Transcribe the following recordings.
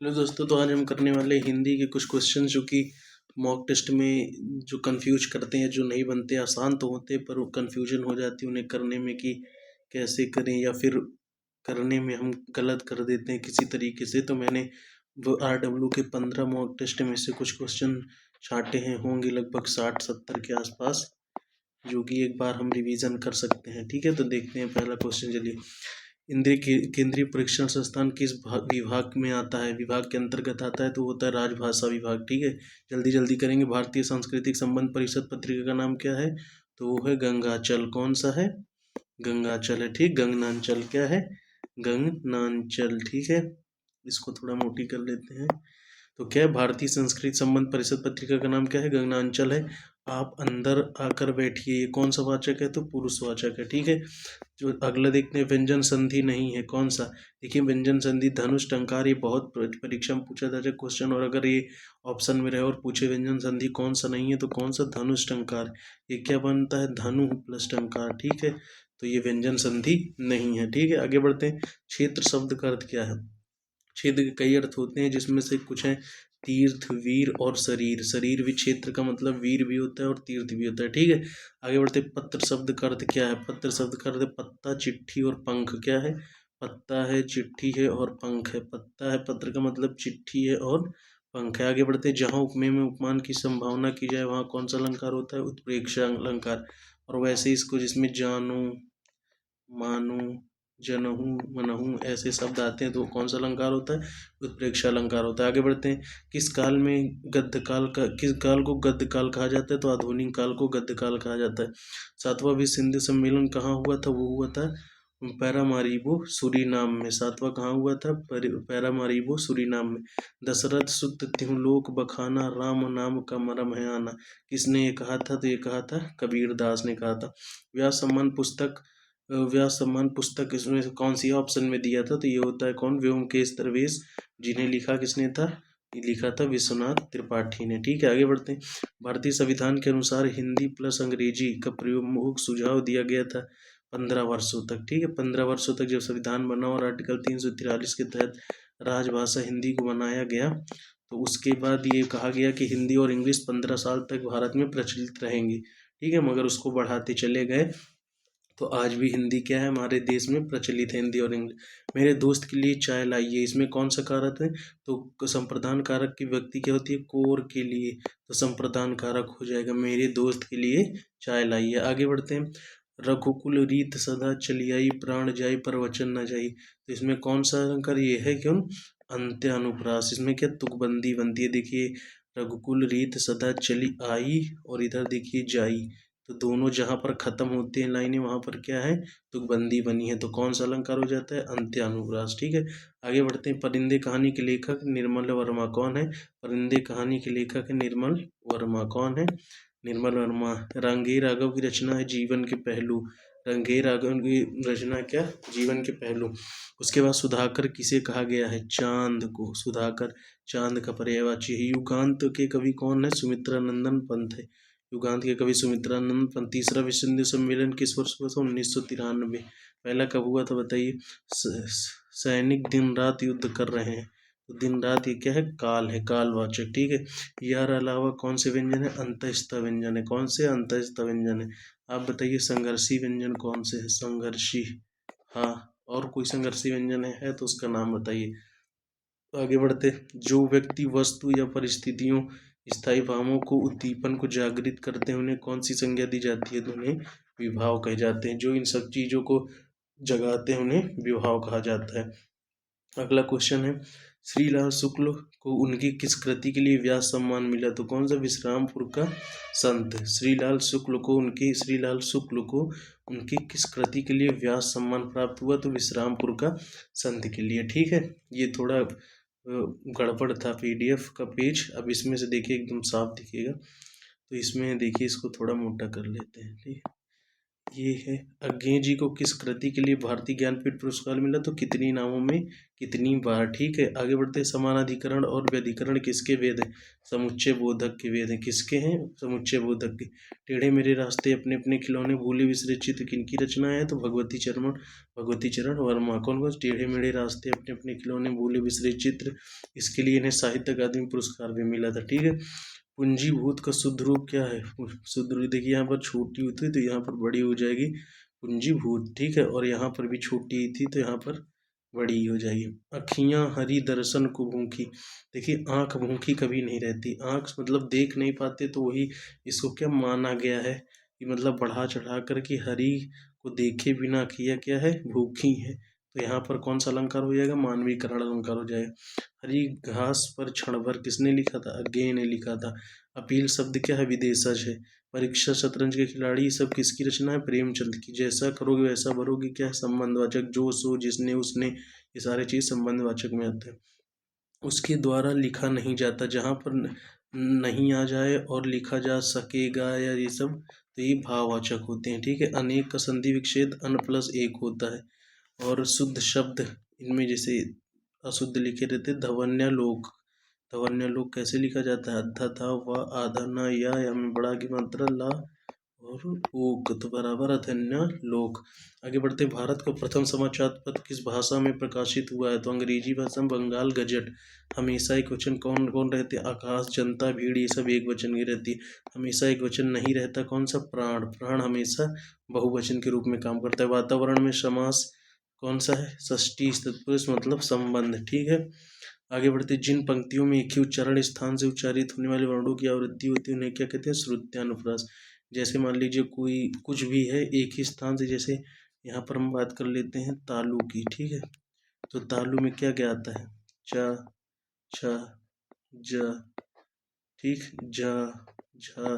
Hello दोस्तों, तो आज हम करने वाले हिंदी के कुछ क्वेश्चन जो कि मॉक टेस्ट में जो कंफ्यूज करते हैं, जो नहीं बनते, आसान तो होते पर वो कंफ्यूजन हो जाती है उन्हें करने में कि कैसे करें या फिर करने में हम गलत कर देते हैं किसी तरीके से। तो मैंने वो RW के 15 मॉक टेस्ट में से कुछ क्वेश्चन छांटे हैं, होंगे लगभग 60-70 के आसपास, जो कि एक बार हम रिवीजन कर सकते हैं। ठीक है, तो देखते हैं पहला क्वेश्चन। चलिए, केंद्रीय परीक्षण संस्थान किस विभाग में आता है, विभाग के अंतर्गत आता है? तो होता है राजभाषा विभाग। ठीक है, जल्दी जल्दी करेंगे। भारतीय सांस्कृतिक संबंध परिषद पत्रिका का नाम क्या है? तो वो है गंगाचल। कौन सा है? गंगाचल है। ठीक, गंगनांचल क्या है? गंगनांचल। ठीक है, इसको थोड़ा मोटी कर लेते हैं। तो क्या है? भारतीय संस्कृत संबंध परिषद पत्रिका का नाम क्या है? गगनांचल है। आप अंदर आकर बैठिए, ये कौन सा वाचक है? तो पुरुषवाचक है। ठीक है, जो अगला देखते हैं, व्यंजन संधि नहीं है, कौन सा? देखिए, व्यंजन संधि धनुष टंकार, ये बहुत परीक्षा में पूछा जाता है क्वेश्चन, और अगर ये ऑप्शन में रहे और पूछे व्यंजन संधि कौन सा नहीं है, तो कौन सा? धनुष टंकार। ये क्या बनता है? धनु प्लस टंकार। ठीक है, तो ये व्यंजन संधि नहीं है। ठीक है, आगे बढ़ते हैं। क्षेत्र शब्द का अर्थ क्या है? क्षेत्र के कई अर्थ होते हैं, जिसमें से कुछ हैं तीर्थ, वीर और शरीर। शरीर भी क्षेत्र का मतलब वीर भी होता है और तीर्थ भी होता है। ठीक है, आगे बढ़ते। पत्र शब्द का अर्थ क्या है? पत्र शब्द का अर्थ पत्ता, चिट्ठी और पंख। क्या है? पत्ता है, चिट्ठी है और पंख है। पत्ता है, पत्र का मतलब चिट्ठी है और पंख है। आगे बढ़ते। जहाँ उपमेय में उपमान की संभावना की जाए, वहाँ कौन सा अलंकार होता है? उत्प्रेक्षा अलंकार। और वैसे इसको जिसमें जानू, मानू, जनहू, मनहू ऐसे शब्द आते हैं, तो कौन सा अलंकार होता है? उत्प्रेक्षा अलंकार होता है। आगे बढ़ते हैं। किस काल को गद्य काल कहा जाता है? तो आधुनिक काल को गद्य काल कहा जाता है। 7वां विश्व हिंदी सम्मेलन कहाँ हुआ था? वो हुआ था पैरामारीबो, सूरीनाम में। 7वां कहाँ हुआ था? पैरामारीबो, सूरीनाम में। दशरथ सुत त्योलोक बखाना, राम नाम का मरम है आना। किसने ये कहा था? तो ये कहा था कबीर दास ने कहा था। व्यास सम्मान पुस्तक इसमें से कौन सी ऑप्शन में दिया था? तो ये होता है कौन? व्योमकेश दरवेश। जिन्हें लिखा किसने था? ये लिखा था विश्वनाथ त्रिपाठी ने। ठीक है, आगे बढ़ते हैं। भारतीय संविधान के अनुसार हिंदी प्लस अंग्रेजी का प्रयोग सुझाव दिया गया था 15 वर्षों तक। ठीक है, 15 वर्षों तक जब संविधान बना और आर्टिकल 343 के तहत राजभाषा हिंदी को बनाया गया, तो उसके बाद ये कहा गया कि हिंदी और इंग्लिश 15 साल तक भारत में प्रचलित रहेंगी। ठीक है, मगर उसको बढ़ाते चले गए, तो आज भी हिंदी क्या है? हमारे देश में प्रचलित है, हिंदी और इंग्लिश। मेरे दोस्त के लिए चाय लाइए, इसमें कौन सा कारक है? तो संप्रदान कारक की व्यक्ति क्या होती है? कोर के लिए, तो संप्रदान कारक हो जाएगा मेरे दोस्त के लिए चाय लाइए। आगे बढ़ते हैं। रघुकुल रीत सदा चलियाई, प्राण जाई पर वचन न जाई। तो इसमें कौन सा अलंकार ये है? क्यों? अंत्य अनुप्रास। इसमें क्या तुकबंदी बनती है? देखिए, रघुकुल रीत सदा चली आई और इधर देखिए जाई, तो दोनों जहाँ पर खत्म होती हैं लाइनें, वहाँ पर क्या है? तुकबंदी बनी है, तो कौन सा अलंकार हो जाता है? अंत्यानुप्रास। ठीक है, आगे बढ़ते हैं। परिंदे कहानी के लेखक निर्मल वर्मा कौन है? परिंदे कहानी के लेखक है निर्मल वर्मा। कौन है? निर्मल वर्मा। रांगेय राघव की रचना है जीवन के पहलू। रांगेय राघव की रचना क्या? जीवन के पहलू। उसके बाद सुधाकर किसे कहा गया है? चांद को। सुधाकर चांद का पर्यायवाची है। युगांत के कवि कौन है? सुमित्रानंदन पंत है। युगांत के कवि सुमित्रानंद पंत। तीसरा विश्व हिंदी सम्मेलन किस वर्ष हुआ था? 1993। पहला कब हुआ था बताइए? सैनिक दिन रात युद्ध कर रहे हैं, तो दिन रात ये क्या है? काल है, कालवाचक। ठीक है, यार अलावा कौन से व्यंजन है? अंतःस्थ व्यंजन है। कौन से? अंतःस्थ व्यंजन है। आप बताइए संघर्षी व्यंजन कौन से है? संघर्षी, हाँ। और कोई संघर्षी व्यंजन है तो उसका नाम बताइए। तो आगे बढ़ते। जो व्यक्ति वस्तु या परिस्थितियों, स्थायी भावों को, उद्दीपन को जागृत करते हैं, उन्हें कौन सी संज्ञा दी जाती है? तो उन्हें विभाव कहे जाते हैं। जो इन सब चीजों को जगाते हैं उन्हें विभाव कहा जाता है। अगला क्वेश्चन है, श्रीलाल शुक्ल को उनकी किस कृति के लिए व्यास सम्मान मिला? तो कौन सा? विश्रामपुर का संत। श्रीलाल शुक्ल को उनकी किस कृति के लिए व्यास सम्मान प्राप्त हुआ? तो विश्रामपुर का संत के लिए। ठीक है, ये थोड़ा गड़बड़ था PDF का पेज। अब इसमें से देखिए एकदम साफ दिखेगा, तो इसमें देखिए इसको थोड़ा मोटा कर लेते हैं। ठीक है, ये है अज्ञे जी को किस कृति के लिए भारतीय ज्ञानपीठ पुरस्कार मिला? तो कितनी नामों में कितनी बार। ठीक है, आगे बढ़ते हैं। समानाधिकरण और व्यधिकरण किसके वेद हैं? समुच्चय बोधक के वेद हैं। किसके हैं? समुच्चय बोधक के। टेढ़े मेरे रास्ते, अपने अपने खिलौने, भूले बिसरे चित्र किनकी रचना है? तो भगवती चरण वर्मा। कौन कौन? टेढ़े मेढ़े रास्ते, अपने अपने खिलौने, भूले बिसरे चित्र, इसके लिए इन्हें साहित्य अकादमी पुरस्कार भी मिला था। ठीक है। पूंजीभूत का शुद्ध रूप क्या है? शुद्ध रूप देखिए, यहाँ पर छोटी हुई थी तो यहाँ पर बड़ी हो जाएगी पूंजीभूत। ठीक है, और यहाँ पर भी छोटी ही थी तो यहाँ पर बड़ी हो जाएगी। अखियां हरि दर्शन को भूखी। देखिए, आंख भूखी कभी नहीं रहती। आंख मतलब देख नहीं पाते, तो वही इसको क्या माना गया है कि मतलब बढ़ा चढ़ा कर कि हरि को देखे बिना अखियां क्या है? भूखी है। तो यहाँ पर कौन सा अलंकार हो जाएगा? मानवीकरण अलंकार हो जाएगा। हरी घास पर क्षण भर किसने लिखा था? अज्ञे ने लिखा था। अपील शब्द क्या है? विदेशज है। परीक्षा शतरंज के खिलाड़ी, सब किसकी रचना है? प्रेमचंद की। जैसा करोगे वैसा भरोगे, क्या है? संबंधवाचक। जो सो जिसने उसने, ये सारे चीज संबंधवाचक में आते हैं। उसके द्वारा लिखा नहीं जाता, जहाँ पर नहीं आ जाए और लिखा जा सकेगा या ये सब, तो ये भाववाचक होते हैं। ठीक है। अनेक का संधि विच्छेद अन प्लस एक होता है। और शुद्ध शब्द इनमें जैसे अशुद्ध लिखे रहते, धवन्यालोक। धवन्यालोक कैसे लिखा जाता है? अद्धा था व आधा न या में बड़ा की मात्रा ला और ओक, तो बराबर अधन्य लोक। आगे बढ़ते, भारत का प्रथम समाचार पत्र किस भाषा में प्रकाशित हुआ है? तो अंग्रेजी भाषा में बंगाल गजट। हमेशा एक वचन कौन कौन रहते? आकाश, जनता, भीड़, ये सब एक वचन की रहती है। हमेशा एक वचन नहीं रहता, कौन सा? प्राण। प्राण हमेशा बहुवचन के रूप में काम करता है। वातावरण में समास कौन सा है? षष्ठी तत्पुरुष मतलब संबंध। ठीक है। आगे बढ़ते, जिन पंक्तियों में एक ही उच्चारण स्थान से उच्चारित होने वाले वर्णों की आवृत्ति होती है उन्हें क्या कहते हैं? श्रुत्यानुप्रास। जैसे मान लीजिए कोई कुछ भी है एक ही स्थान से, जैसे यहाँ पर हम बात कर लेते हैं तालु की। ठीक है, तो तालु में क्या क्या आता है? च, छ, ज, ठीक, झ, झ,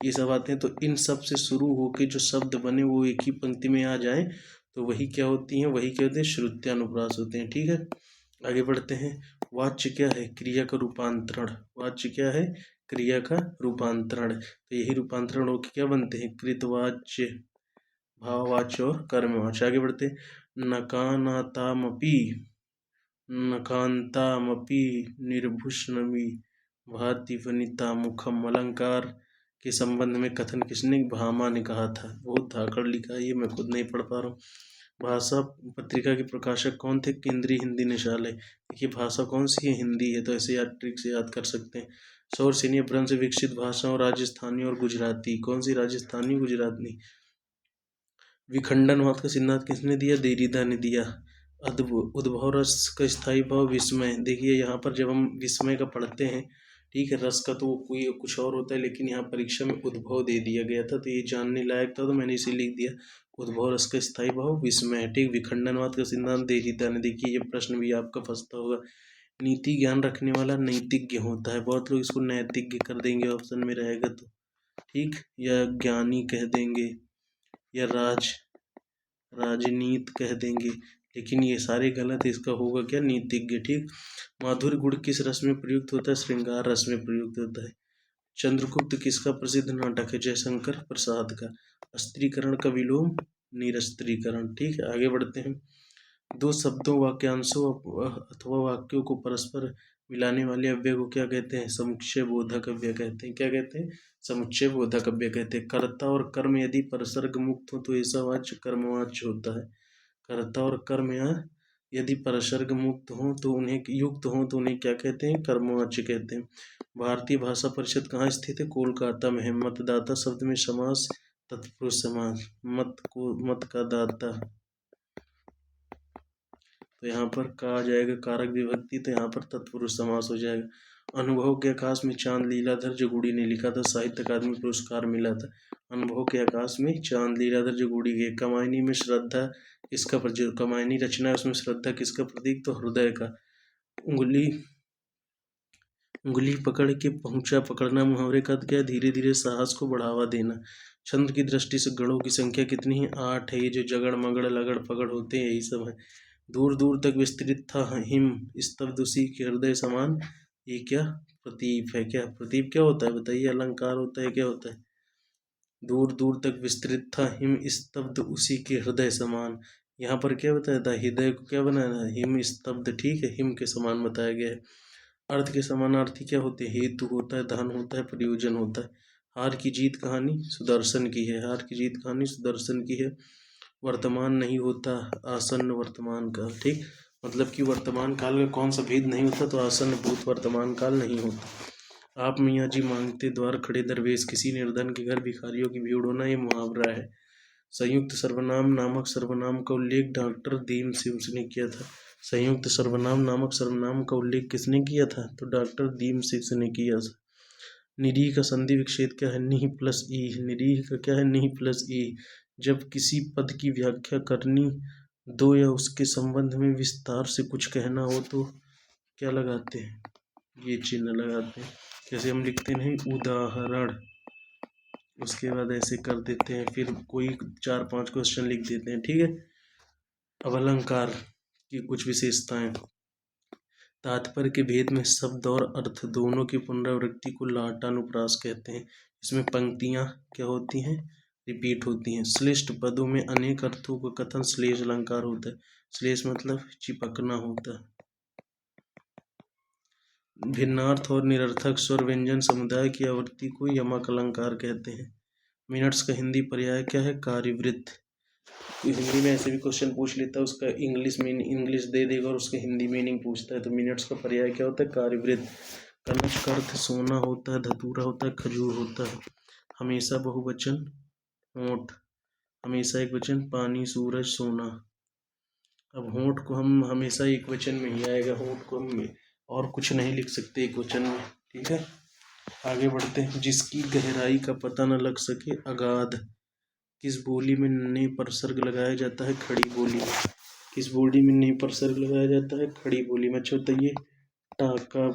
ये सब आते हैं। तो इन सब से शुरू होके जो शब्द बने वो एक ही पंक्ति में आ जाए तो वही क्या होती हैं? वही क्या होते हैं? श्रुत्यानुप्रास होते हैं। ठीक है। आगे बढ़ते हैं। वाच्य क्या है? क्रिया का रूपांतरण। वाच्य क्या है? क्रिया का रूपांतरण। तो यही रूपांतरण होकर क्या बनते हैं? कृतवाच्य, भाववाच्य और कर्मवाच्य। आगे बढ़ते, नकानातामपि नकांतामपि निर्भुषणमि भाति वनिता मुखम। अलंकार के संबंध में कथन किसने? भामा ने कहा था। बहुत धाकड़ लिखा है ये, मैं खुद नहीं पढ़ पा रहा हूँ। भाषा पत्रिका के प्रकाशक कौन थे? केंद्रीय हिंदी निदेशालय। देखिए, भाषा कौन सी है? हिंदी है, तो ऐसे याद ट्रिक से याद कर सकते हैं। सौर सैन्य भ्रम से विकसित भाषाओं, राजस्थानी और गुजराती। कौन सी? राजस्थानी, गुजराती। विखंडनवाद का सिद्धांत किसने दिया? देरिदा ने दिया। उद्भव रस का स्थायी भाव विस्मय। देखिए, यहाँ पर जब हम विस्मय का पढ़ते हैं, ठीक है, रस का तो कोई कुछ और होता है, लेकिन यहाँ परीक्षा में उद्भव दे दिया गया था तो ये जानने लायक था, तो मैंने इसे लिख दिया। उद्भव रस का स्थायी भाव विस्मय। ठीक। विखंडनवाद का सिद्धांत देरिदा ने। देखिए, ये प्रश्न भी आपका फंसता होगा। नीति ज्ञान रखने वाला नैतिज्ञ होता है। बहुत लोग इसको नैतिज्ञ कर देंगे, ऑप्शन में रहेगा तो। ठीक, या ज्ञानी कह देंगे, या राजनीत कह देंगे, लेकिन ये सारे गलत है। इसका होगा क्या? नीतिज्ञ। ठीक। माधुर्य गुण किस रस में प्रयुक्त होता है? श्रृंगार रस में प्रयुक्त होता है। चंद्रगुप्त किसका प्रसिद्ध नाटक है? जयशंकर प्रसाद का। अस्त्रीकरण का विलोम निरस्त्रीकरण। ठीक है। आगे बढ़ते हैं। दो शब्दों, वाक्यांशों अथवा वाक्यों को परस्पर मिलाने वाले अव्यय को क्या कहते हैं? समुच्चय बोधक अव्यय कहते हैं। क्या कहते हैं? समुच्चय बोधक अव्यय कहते हैं। कर्ता और कर्म यदि परसर्ग मुक्त हो तो ऐसा वाच्य कर्मवाच्य होता है। कर्ता और कर्म यदि परसर्ग मुक्त हो तो उन्हें युक्त हो तो उन्हें क्या कहते हैं? कर्मवाच्य कहते हैं। भारतीय भाषा परिषद कहाँ स्थित है? कोलकाता में है। मतदाता शब्द में समास तत्पुरुष समास। मत का दाता, तो यहाँ पर का आ जाएगा कारक विभक्ति, तो यहाँ पर तत्पुरुष समास हो जाएगा। अनुभव के आकाश में चांद लीलाधर जगूड़ी ने लिखा था, साहित्य अकादमी पुरस्कार मिला था। अनुभव के आकाश में चांद लीलाधर जगूड़ी के। कमायनी में श्रद्धा किसका प्रतीक? कमायनी रचना है, उसमें श्रद्धा किसका प्रतीक? तो हृदय का। उंगली पकड़ के पहुंचा पकड़ना मुहावरे का क्या? धीरे धीरे साहस को बढ़ावा देना। छंद की दृष्टि से गणों की संख्या कितनी है? 8 है। ये जो जगड़ मगड़ लगड़ पकड़ होते हैं यही सब है। दूर दूर तक विस्तृत था हिम स्तब्ध उसी के हृदय समान। ये क्या? प्रतीप है। क्या प्रतीप क्या होता है बताइए? अलंकार होता है, क्या होता है? दूर दूर तक विस्तृत था, हिम स्तब्ध उसी के हृदय समान। यहाँ पर क्या बताया था, हृदय को क्या बनाया, हिम स्तब्ध, ठीक है, हिम के समान बताया गया है। अर्थ के समानार्थी क्या होते हैं, हेतु होता है, धन होता है, प्रयोजन होता है। हार की जीत कहानी सुदर्शन की है, हार की जीत कहानी सुदर्शन की है। वर्तमान नहीं होता, आसन्न वर्तमान काल, ठीक, मतलब कि वर्तमान काल का कौन सा भेद नहीं होता, तो आसन्न भूत वर्तमान काल नहीं होता। आप मियाँ जी मांगते द्वार खड़े दरवेश, किसी निर्धन के घर भिखारियों की भीड़ होना, ये मुहावरा है। संयुक्त सर्वनाम नामक सर्वनाम का उल्लेख डॉक्टर दीन सिम्स ने किया था। संयुक्त सर्वनाम नामक सर्वनाम का उल्लेख किसने किया था, तो डॉक्टर दीन सिम्स ने किया था। निरीह का संधि विच्छेद क्या है, निह प्लस ई, निरीह का क्या है, निह प्लस ई। जब किसी पद की व्याख्या करनी दो या उसके संबंध में विस्तार से कुछ कहना हो तो क्या लगाते हैं, ये चिन्ह लगाते हैं। जैसे हम लिखते नहीं उदाहरण, उसके बाद ऐसे कर देते हैं, फिर कोई 4-5 क्वेश्चन लिख देते हैं, ठीक है। अब अलंकार की कुछ विशेषताएं। तात्पर्य के भेद में शब्द और अर्थ दोनों की पुनरावृत्ति को लाटानुप्रास कहते हैं। इसमें पंक्तियां क्या होती हैं, रिपीट होती हैं। श्लिष्ट पदों में अनेक अर्थों का कथन श्लेष अलंकार होता है। श्लेष मतलब चिपकना होता है। भिन्नार्थ और निरर्थक स्वर व्यंजन समुदाय की आवृत्ति को यमक अलंकार कहते हैं। मिनट्स का हिंदी पर्याय क्या है, कार्यवृत्त। हिंदी में ऐसे भी क्वेश्चन पूछ लेता है, उसका इंग्लिश दे देगा और उसका हिंदी मीनिंग पूछता है, तो मिनट्स का पर्याय क्या होता है, कार्यवृत्त। कनक का अर्थ सोना होता है, धतूरा होता है, खजूर होता है। हमेशा बहुवचन होंठ, हमेशा एक वचन पानी, सूरज, सोना। अब होंठ को हम हमेशा एक वचन में ही आएगा, होंठ को हम और कुछ नहीं लिख सकते एक वचन में, ठीक है। आगे बढ़ते हैं। जिसकी गहराई का पता न लग सके, अगाध। किस बोली में ने परसर्ग लगाया जाता है, खड़ी बोली में। किस बोली में ने परसर्ग लगाया जाता है, खड़ी बोली में। अच्छा बताइए, टाका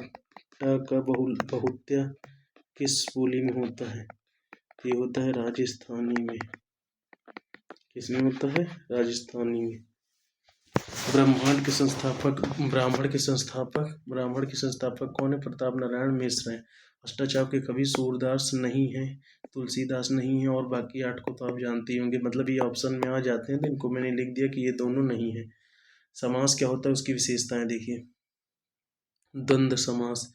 टाका बहुत्या किस बोली में होता है, ये होता है राजस्थानी में। किसमें होता है, राजस्थानी में। ब्राह्मण के संस्थापक कौन है, प्रताप नारायण मिश्र हैं। अष्टाचाप के कवि सूरदास नहीं है, तुलसीदास नहीं है, और बाकी 8 को तो आप जानते ही होंगे, मतलब ये ऑप्शन में आ जाते हैं, तो इनको मैंने लिख दिया कि ये दोनों नहीं है। समास क्या होता है, उसकी विशेषताएं देखिए। द्वंद्व समास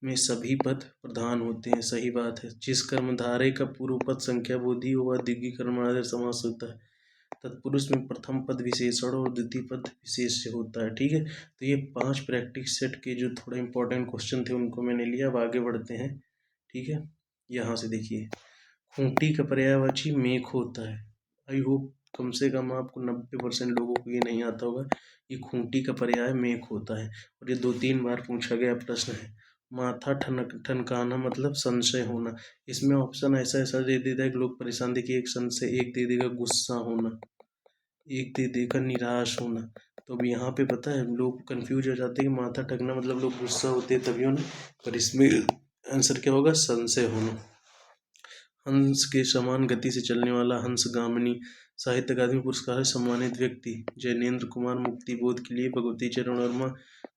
में सभी पद प्रधान होते हैं, सही बात है। जिस कर्मधारय का पूर्व पद संख्या बोधी हो वह द्विगु कर्मधारय समास होता है। तत्पुरुष में प्रथम पद विशेषण और द्वितीय पद विशेष से होता है, ठीक है। तो ये 5 प्रैक्टिस सेट के जो थोड़े इंपॉर्टेंट क्वेश्चन थे उनको मैंने लिया। अब आगे बढ़ते हैं, ठीक है। यहाँ से देखिए, खूंटी का पर्यायवाची मेख होता है। आई होप कम से कम आपको 90% लोगों को ये नहीं आता होगा। ये खूंटी का पर्याय मेख होता है, और ये 2-3 बार पूछा गया प्रश्न है। माथा ठनकाना मतलब संशय होना। इसमें ऑप्शन ऐसा ऐसा दे देता है कि लोग परेशान। देखिए, एक संशय, एक दे देगा गुस्सा होना, एक दे देगा निराश होना। तो अब यहाँ पे पता है लोग कंफ्यूज हो जाते हैं कि माथा ठगना मतलब लोग गुस्सा होते हैं तभी होना, पर इसमें आंसर क्या होगा, संशय होना। हंस के समान गति से चलने वाला हंसगामिनी साहित्य अकादमी पुरस्कार से सम्मानित व्यक्ति, जैनेन्द्र कुमार मुक्ति बोध के लिए, भगवती चरण वर्मा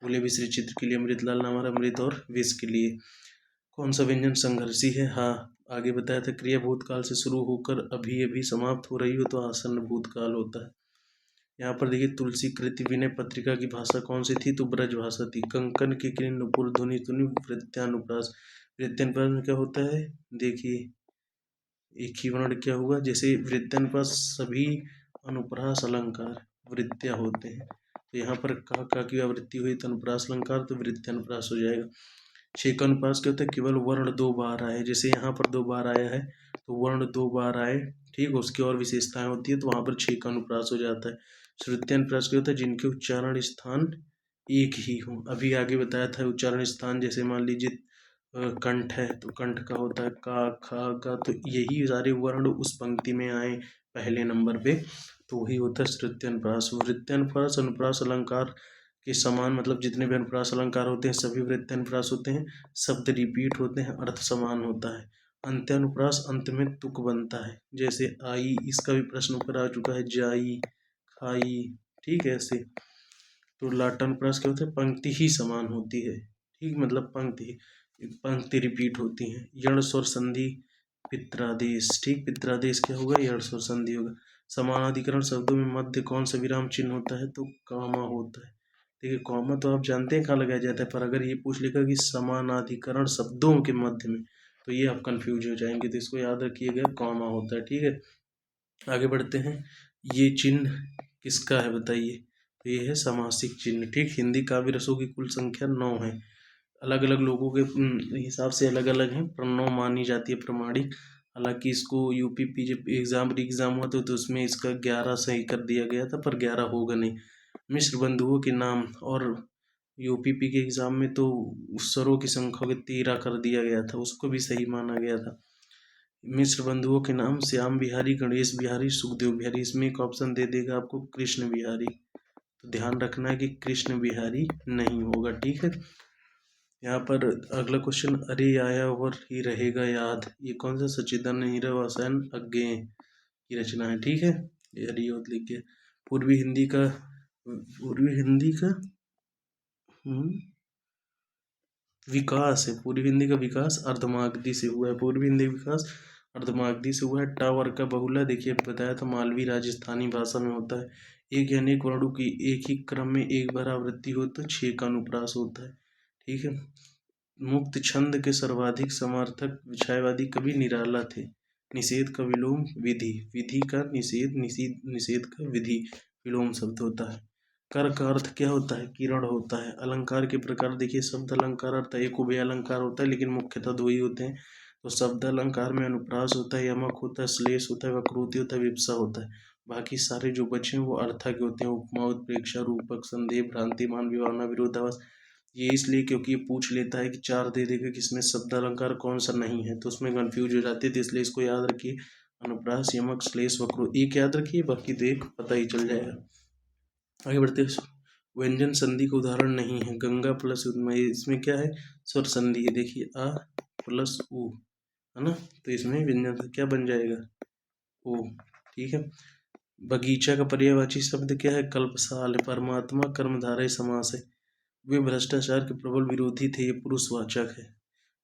बोले भी श्री चित्र के लिए, अमृतलाल नामार अमृत और विष के लिए। कौन सा व्यंजन संघर्षी है, हाँ आगे बताया था। क्रिया भूतकाल से शुरू होकर अभी अभी समाप्त हो रही हो तो आसन्न भूतकाल होता है। यहाँ पर देखिए, तुलसी कृति विनय पत्रिका की भाषा कौन सी थी, तो ब्रज भाषा थी। कंकन के किरण नुपुर ध्वनि ध्वनि वृत्यानुप्रास। वृत्यानुप्रास में क्या होता है, देखिए एक ही वर्ण क्या हुआ, जैसे वृत्यानुप्रास सभी अनुप्रास अलंकार वृत्या होते हैं। तो यहाँ पर का की आवृत्ति हुई तो अनुप्रास अलंकार, तो वृत्यानुप्रास हो जाएगा। छेक अनुप्रास क्या होता है, केवल वर्ण 2 बार आए, जैसे यहाँ पर 2 बार आया है तो वर्ण 2 बार आए, ठीक, उसकी और विशेषताएं होती है, तो वहाँ पर छेक अनुप्रास हो जाता है। श्रुत्यानुप्रास क्या होता है, जिनके उच्चारण स्थान एक ही हो। अभी आगे बताया था उच्चारण स्थान, जैसे मान लीजिए कंठ है तो कंठ का होता है का, खा, गा, तो यही सारे वर्ण उस पंक्ति में आए पहले नंबर पे, तो वही होता है श्रुत्यानुप्रास। वृत्यानुप्रास अनुप्रास अलंकार के समान, मतलब जितने भी अनुप्रास अलंकार होते हैं सभी वृत्यानुप्रास होते हैं। शब्द रिपीट होते हैं, अर्थ समान होता है। अंत्यानुप्रास अंत में तुक बनता है, जैसे आई, इसका भी प्रश्न ऊपर आ चुका है, जाई, खाई, ठीक है ऐसे। तो लाटानुप्रास क्या होता है, पंक्ति ही समान होती है, ठीक, मतलब पंक्ति रिपीट होती है। यण स्वर संधि पित्रादेश, ठीक। पित्रादेश क्या होगा, यर्ष और संधि होगा। समानाधिकरण शब्दों में मध्य कौन सा विराम चिन्ह होता है, तो कॉमा होता है। देखिए कॉमा तो आप जानते हैं कहाँ लगाया जाता है, पर अगर ये पूछ लेगा कि समानाधिकरण शब्दों के मध्य में, तो ये आप कंफ्यूज हो जाएंगे, तो इसको याद रखिएगा, कॉमा होता है, ठीक है। आगे बढ़ते हैं। ये चिन्ह किसका है बताइए, तो ये है समासिक चिन्ह, ठीक। हिंदी काव्य रसों की कुल संख्या 9 है। अलग अलग लोगों के हिसाब से अलग अलग हैं, पर 9 मानी जाती है प्रमाणिक। हालांकि इसको यूपीपी जब एग्जाम हुआ तो उसमें इसका 11 सही कर दिया गया था, पर 11 होगा नहीं। मिश्र बंधुओं के नाम, और यूपीपी के एग्जाम में तो स्वरों की संख्या को 13 कर दिया गया था, उसको भी सही माना गया था। मिश्र बंधुओं के नाम श्याम बिहारी, गणेश बिहारी, सुखदेव बिहारी, इसमें एक ऑप्शन दे देगा आपको कृष्ण बिहारी, तो ध्यान रखना है कि कृष्ण बिहारी नहीं होगा, ठीक है। यहाँ पर अगला क्वेश्चन, अरे आया और ही रहेगा याद, ये कौन सा सच्चिदानंद हीरावासन अज्ञेय की रचना है, ठीक है। ये हरियोत लिख के पूर्वी हिंदी का विकास है, पूर्वी हिंदी का विकास अर्धमागधी से हुआ है, पूर्वी हिंदी विकास अर्धमागधी से हुआ है। टावर का बहुला, देखिए बताया था, मालवी राजस्थानी भाषा में होता है। एक या अनेक वर्णों की एक ही क्रम में एक बार आवृत्ति हो तो 6 का अनुप्रास होता है, ठीक है। मुक्त छंद के सर्वाधिक समर्थक विषयवादी कवि निराला थे। निषेध का विलोम विधि, विधि का निषेध, निषेध का विधि, विलोम शब्द होता है। कर का अर्थ क्या होता है, किरण होता है। अलंकार के प्रकार देखिए, शब्द अलंकार अर्थ एक उभय अलंकार होता है, लेकिन मुख्यतः दो ही होते हैं। तो शब्द अलंकार में अनुप्रास होता है, यमक होता है, श्लेष होता है, वक्रोति होता है, विप्सा होता है। बाकी सारे जो बचे हैं वो अर्थक होते हैं, उपमा, उत्प्रेक्षा, रूपक, संदेह, भ्रांति, मान, विभावना, विरोधाभास। ये इसलिए क्योंकि ये पूछ लेता है कि 4 दे देगा कि इसमें शब्द अलंकार कौन सा नहीं है, तो उसमें कंफ्यूज हो जाते थे, इसलिए इसको याद रखिए, अनुप्रास, यमक, श्लेष, वक्रो, एक याद रखिए, बाकी तो एक पता ही चल जाएगा। आगे बढ़ते हैं। व्यंजन संधि का उदाहरण नहीं है, गंगा प्लस इसमें क्या है, स्वर संधि है। देखिए आ प्लस उ, है ना, तो इसमें व्यंजन क्या बन जाएगा, ओ, ठीक है। बगीचा का पर्यायवाची शब्द क्या है, कल्पसाल है। परमात्मा कर्मधारय समास है। वे भ्रष्टाचार के प्रबल विरोधी थे, ये पुरुषवाचक है।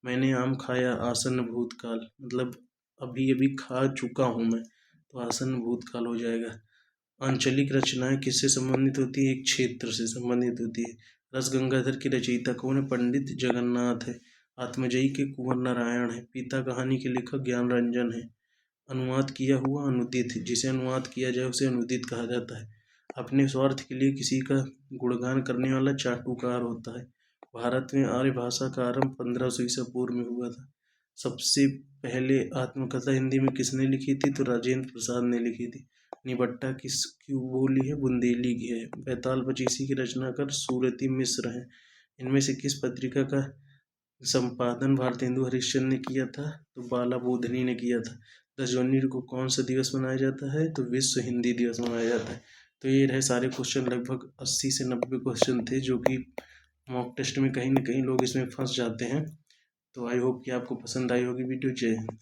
मैंने आम खाया, आसन्न भूतकाल, मतलब अभी अभी खा चुका हूँ मैं, तो आसन्न भूतकाल हो जाएगा। आंचलिक रचनाएं किससे संबंधित होती है, एक क्षेत्र से संबंधित होती है। रस गंगाधर की रचयिता कौन है, पंडित जगन्नाथ है। आत्मजयी के कुंवर नारायण है। पिता कहानी के लेखक ज्ञान रंजन है। अनुवाद किया हुआ अनुदित, जिसे अनुवाद किया जाए उसे अनुदित कहा जाता है। अपने स्वार्थ के लिए किसी का गुणगान करने वाला चाटुकार होता है। भारत में आर्य भाषा का आरंभ 1500 ईसा पूर्व में हुआ था। सबसे पहले आत्मकथा हिंदी में किसने लिखी थी, तो राजेंद्र प्रसाद ने लिखी थी। निबट्टा किसकी बोली है, बुंदेली की है। बैताल पचीसी की रचनाकार सूरती मिश्र हैं। इनमें से किस पत्रिका का संपादन भारतेंदु हरिश्चंद्र ने किया था, तो बाला बोधनी ने किया था। 10 जनवरी को कौन सा दिवस मनाया जाता है, तो विश्व हिंदी दिवस मनाया जाता है। तो ये रहे सारे क्वेश्चन, लगभग 80 से 90 क्वेश्चन थे, जो कि मॉक टेस्ट में कहीं ना कहीं लोग इसमें फंस जाते हैं। तो आई होप कि आपको पसंद आई होगी वीडियो। जय हिंद।